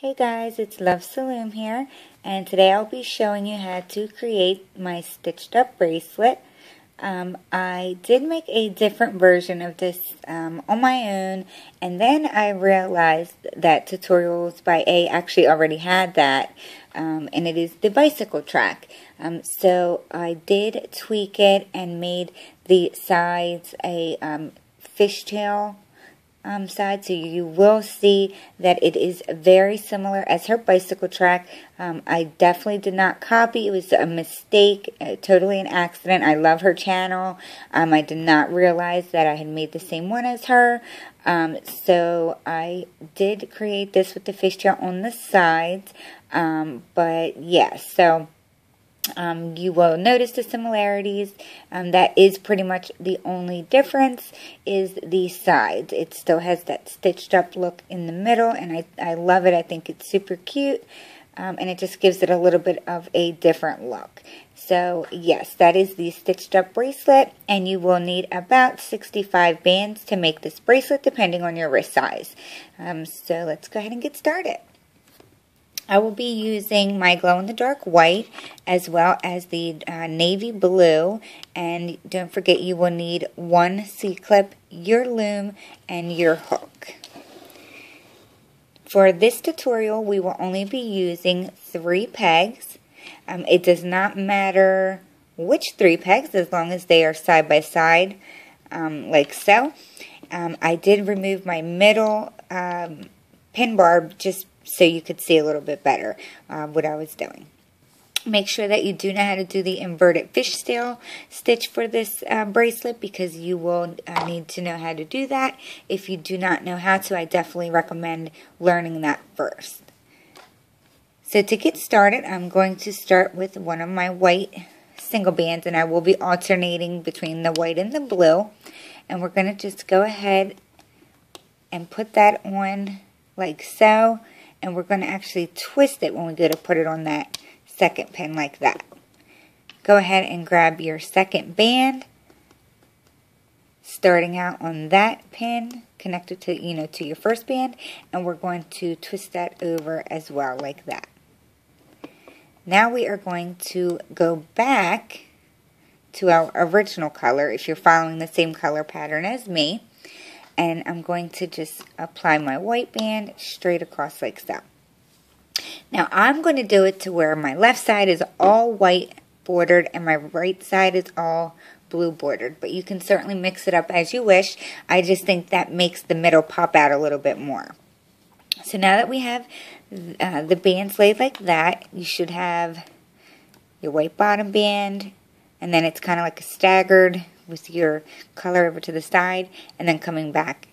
Hey guys, it's Loom here, and today I'll be showing you how to create my stitched up bracelet. I did make a different version of this on my own, and then I realized that Tutorials by A actually already had that, and it is the bicycle track. So I did tweak it and made the sides a fishtail side, so you will see that it is very similar as her bicycle track. I definitely did not copy. It was a mistake, totally an accident. I love her channel. I did not realize that I had made the same one as her. So I did create this with the fishtail on the sides. But yeah, so you will notice the similarities. That is pretty much the only difference is the sides. It still has that stitched up look in the middle, and I love it. I think it's super cute, and it just gives it a little bit of a different look. So yes, that is the stitched up bracelet, and you will need about 65 bands to make this bracelet depending on your wrist size. So let's go ahead and get started. I will be using my glow-in-the-dark white as well as the navy blue, and don't forget you will need one C-clip, your loom, and your hook. For this tutorial, we will only be using 3 pegs. It does not matter which 3 pegs as long as they are side by side, like so. I did remove my middle pin barb just so you could see a little bit better what I was doing. Make sure that you do know how to do the inverted fishtail stitch for this bracelet, because you will need to know how to do that. If you do not know how to, I definitely recommend learning that first. So to get started, I'm going to start with one of my white single bands, and I will be alternating between the white and the blue. And we're going to just go ahead and put that on like so. And we're going to actually twist it when we go to put it on that second pin like that. Go ahead and grab your second band, starting out on that pin, connected to, to your first band, and we're going to twist that over as well like that. Now we are going to go back to our original color if you're following the same color pattern as me. And I'm going to just apply my white band straight across like so. Now I'm going to do it to where my left side is all white bordered and my right side is all blue bordered. But you can certainly mix it up as you wish. I just think that makes the middle pop out a little bit more. So now that we have the bands laid like that, you should have your white bottom band, and then it's kind of like a staggered with your color over to the side and then coming back.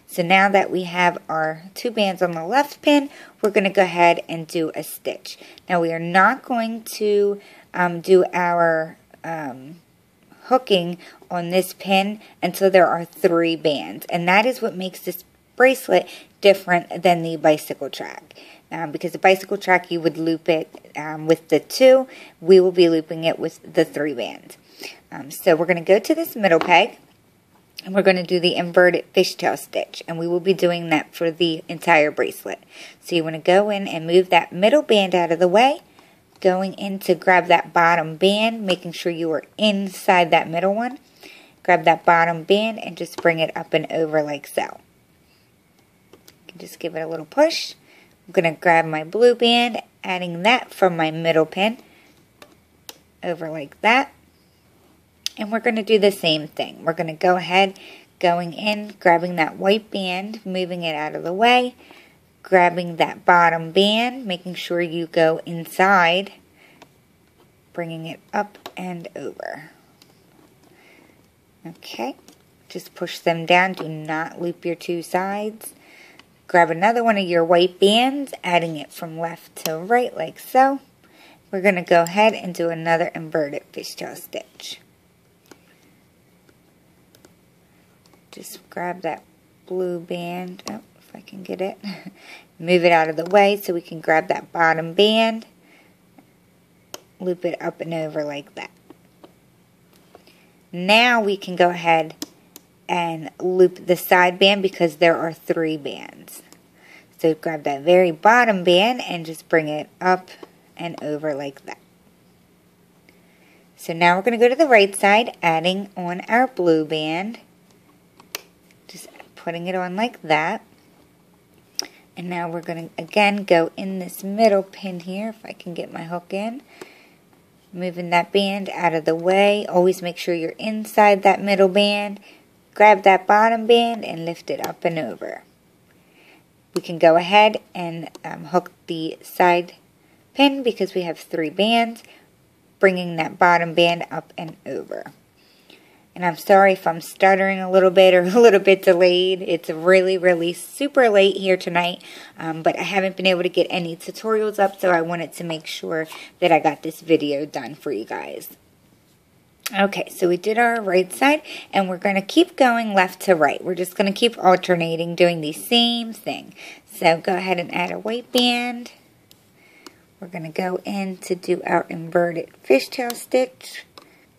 So now that we have our 2 bands on the left pin, we're going to go ahead and do a stitch. Now we are not going to do our hooking on this pin until there are 3 bands, and that is what makes this bracelet different than the bicycle track. Because the bicycle track you would loop it with the 2, we will be looping it with the 3 bands. So we're going to go to this middle peg, and we're going to do the inverted fishtail stitch, and we will be doing that for the entire bracelet. So you want to go in and move that middle band out of the way, going in to grab that bottom band, making sure you are inside that middle one. Grab that bottom band and just bring it up and over like so. You can just give it a little push. I'm going to grab my blue band, adding that from my middle pin over like that. And we're going to do the same thing. We're going to go ahead, going in, grabbing that white band, moving it out of the way, grabbing that bottom band, making sure you go inside, bringing it up and over. Okay, just push them down. Do not loop your 2 sides. Grab another one of your white bands, adding it from left to right like so. We're going to go ahead and do another inverted fishtail stitch. Just grab that blue band, if I can get it, move it out of the way so we can grab that bottom band, loop it up and over like that. Now we can go ahead and loop the side band because there are 3 bands. So grab that very bottom band and just bring it up and over like that. So now we're going to go to the right side, adding on our blue band. Just putting it on like that. And now we're going to, again, go in this middle pin here, if I can get my hook in. Moving that band out of the way. Always make sure you're inside that middle band. Grab that bottom band and lift it up and over. We can go ahead and hook the side pin because we have 3 bands, bringing that bottom band up and over. And I'm sorry if I'm stuttering a little bit or a little bit delayed. It's really super late here tonight, but I haven't been able to get any tutorials up, so I wanted to make sure that I got this video done for you guys. Okay, so we did our right side, and we're going to keep going left to right. We're just going to keep alternating, doing the same thing. So go ahead and add a white band. We're going to go in to do our inverted fishtail stitch,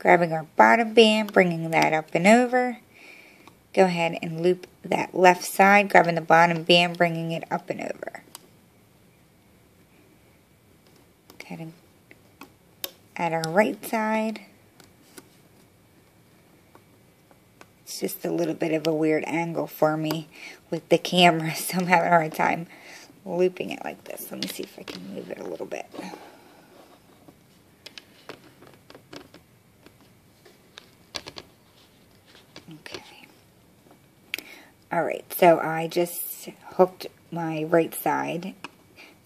grabbing our bottom band, bringing that up and over. Go ahead and loop that left side, grabbing the bottom band, bringing it up and over. Go ahead and add our right side. It's just a little bit of a weird angle for me with the camera, so I'm having a hard time looping it like this. Let me see if I can move it a little bit. Okay. Alright, so I just hooked my right side.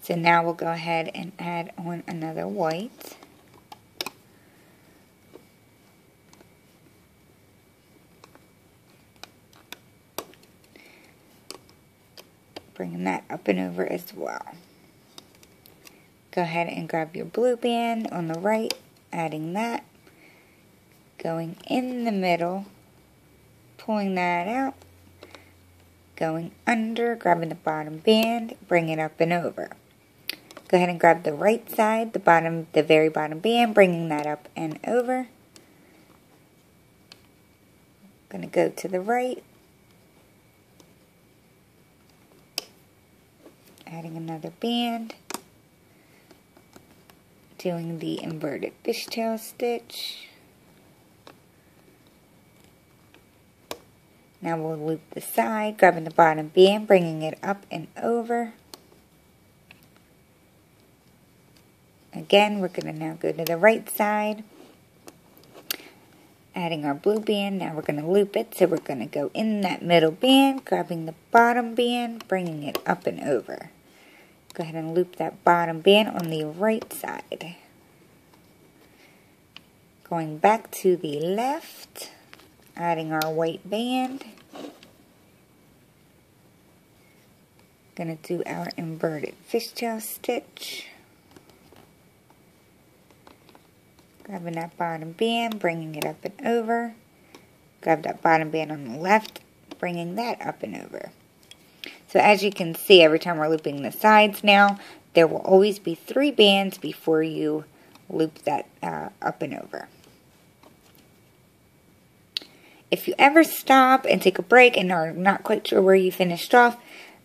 So now we'll go ahead and add on another white. Bringing that up and over as well. Go ahead and grab your blue band on the right, adding that, going in the middle, pulling that out, going under, grabbing the bottom band, bring it up and over. Go ahead and grab the right side, the very bottom band, bringing that up and over. Going to go to the right, adding another band, doing the inverted fishtail stitch. Now we'll loop the side, grabbing the bottom band, bringing it up and over. Again, we're going to now go to the right side, adding our blue band. Now we're going to loop it, so we're going to go in that middle band, grabbing the bottom band, bringing it up and over. Go ahead and loop that bottom band on the right side. Going back to the left, adding our white band. Going to do our inverted fishtail stitch. Grabbing that bottom band, bringing it up and over. Grab that bottom band on the left, bringing that up and over. So as you can see, every time we're looping the sides now, there will always be 3 bands before you loop that up and over. If you ever stop and take a break and are not quite sure where you finished off,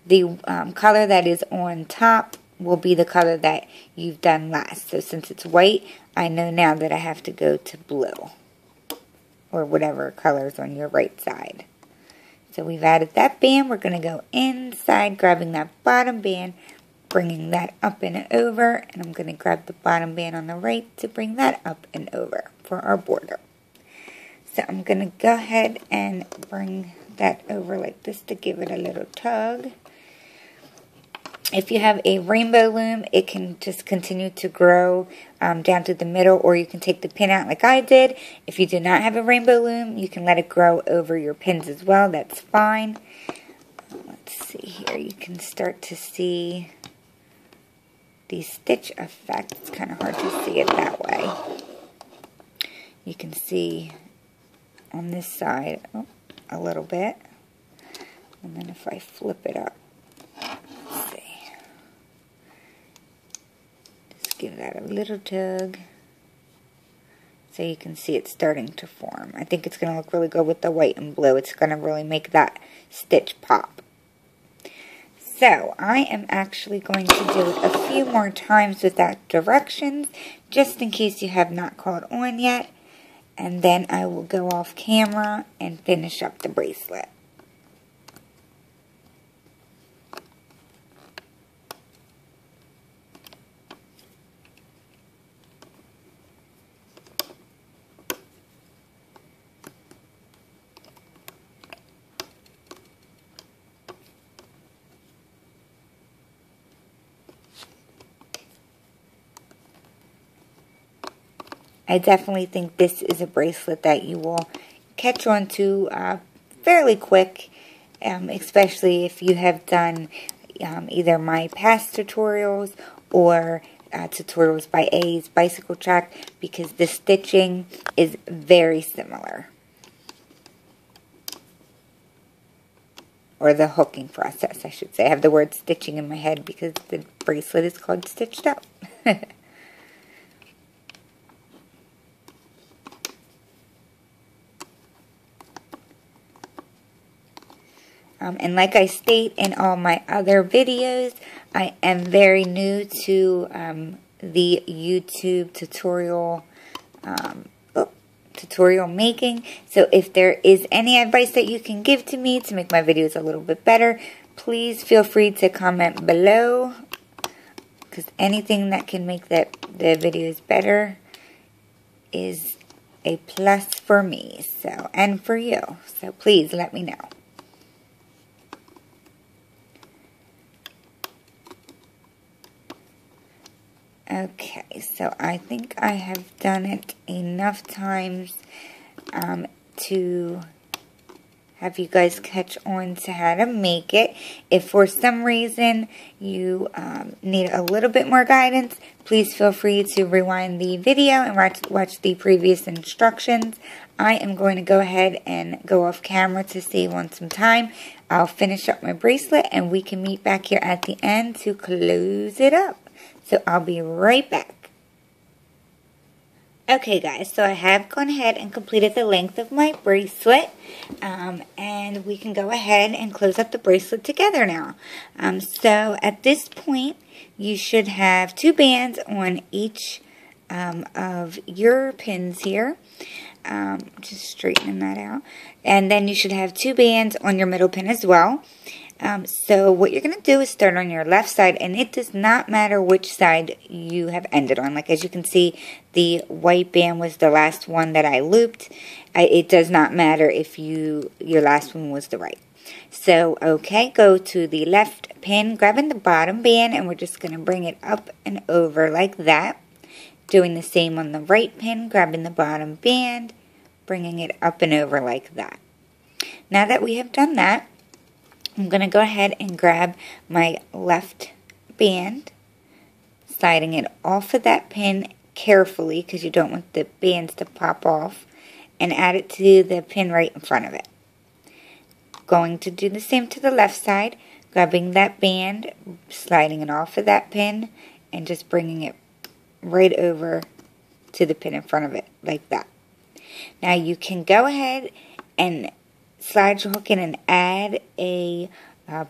the color that is on top will be the color that you've done last. So since it's white, I know now that I have to go to blue, or whatever color is on your right side. So we've added that band. We're going to go inside, grabbing that bottom band, bringing that up and over. And I'm going to grab the bottom band on the right to bring that up and over for our border. So I'm going to go ahead and bring that over like this to give it a little tug. If you have a rainbow loom, it can just continue to grow down to the middle, or you can take the pin out like I did. If you do not have a rainbow loom, you can let it grow over your pins as well. That's fine. Let's see here. You can start to see the stitch effect. It's kind of hard to see it that way. You can see on this side a little bit. And then if I flip it up, let's see. Give that a little tug so you can see it's starting to form. I think it's going to look really good with the white and blue. It's going to really make that stitch pop. So I am actually going to do it a few more times without directions, just in case you have not caught on yet. And then I will go off camera and finish up the bracelet. I definitely think this is a bracelet that you will catch on to fairly quick, especially if you have done either my past tutorials or tutorials by A's Bicycle Track, because the stitching is very similar. Or the hooking process, I should say. I have the word stitching in my head because the bracelet is called Stitched Up. And like I state in all my other videos, I am very new to the YouTube tutorial making. So if there is any advice that you can give to me to make my videos a little bit better, please feel free to comment below. Because anything that can make the videos better is a plus for me, so, and for you. So please let me know. Okay, so I think I have done it enough times to have you guys catch on to how to make it. If for some reason you need a little bit more guidance, please feel free to rewind the video and watch the previous instructions. I am going to go ahead and go off camera to save on some time. I'll finish up my bracelet and we can meet back here at the end to close it up. So I'll be right back. Okay guys, so I have gone ahead and completed the length of my bracelet. And we can go ahead and close up the bracelet together now. So at this point, you should have 2 bands on each of your pins here. Just straightening that out. And then you should have 2 bands on your middle pin as well. So what you're going to do is start on your left side, and it does not matter which side you have ended on. Like as you can see, the white band was the last one that I looped. It does not matter if your last one was the right. So, okay, go to the left pin, grabbing the bottom band, and we're just going to bring it up and over like that. Doing the same on the right pin, grabbing the bottom band, bringing it up and over like that. Now that we have done that, I'm going to go ahead and grab my left band, sliding it off of that pin carefully because you don't want the bands to pop off, and add it to the pin right in front of it. Going to do the same to the left side, grabbing that band, sliding it off of that pin, and just bringing it right over to the pin in front of it, like that. Now you can go ahead and slide your hook in and add a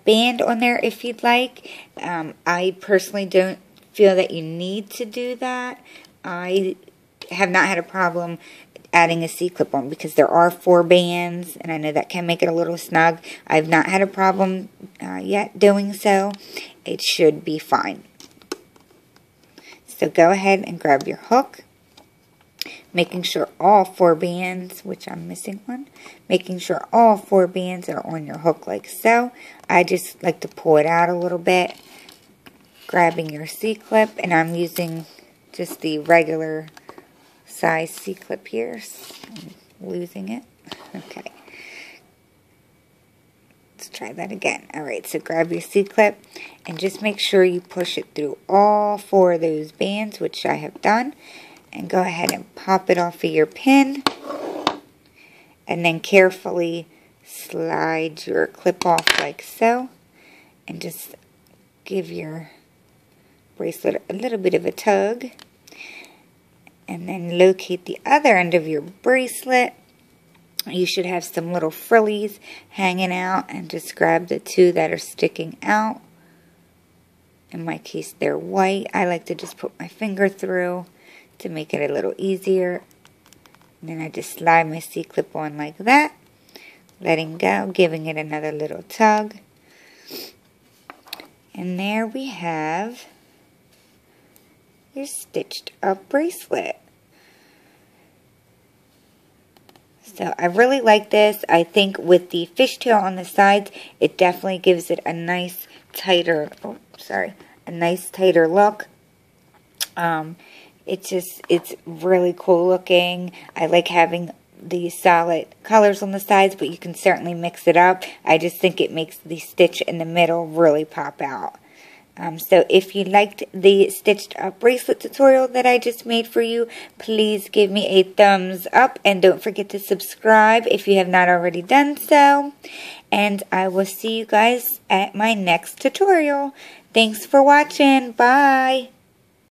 band on there if you'd like. I personally don't feel that you need to do that. I have not had a problem adding a C-clip on because there are 4 bands, and I know that can make it a little snug. I've not had a problem yet doing so. It should be fine. So go ahead and grab your hook, making sure all 4 bands, which I'm missing one, making sure all 4 bands are on your hook like so. I just like to pull it out a little bit, grabbing your C-clip, and I'm using just the regular size C-clip here. I'm losing it. Okay. Let's try that again. Alright, so grab your C-clip and just make sure you push it through all 4 of those bands, which I have done. And go ahead and pop it off of your pin. And then carefully slide your clip off like so. And just give your bracelet a little bit of a tug. And then locate the other end of your bracelet. You should have some little frillies hanging out. And just grab the 2 that are sticking out In my case, they're white. I like to just put my finger through to make it a little easier. And then I just slide my C-clip on like that, letting go, giving it another little tug. And there we have your stitched up bracelet. So I really like this. I think with the fishtail on the sides, it definitely gives it a nice tighter, a nice tighter look. It's really cool looking. I like having the solid colors on the sides, but you can certainly mix it up. I just think it makes the stitch in the middle really pop out. So if you liked the stitched up bracelet tutorial that I just made for you, please give me a thumbs up and don't forget to subscribe if you have not already done so. And I will see you guys at my next tutorial. Thanks for watching. Bye.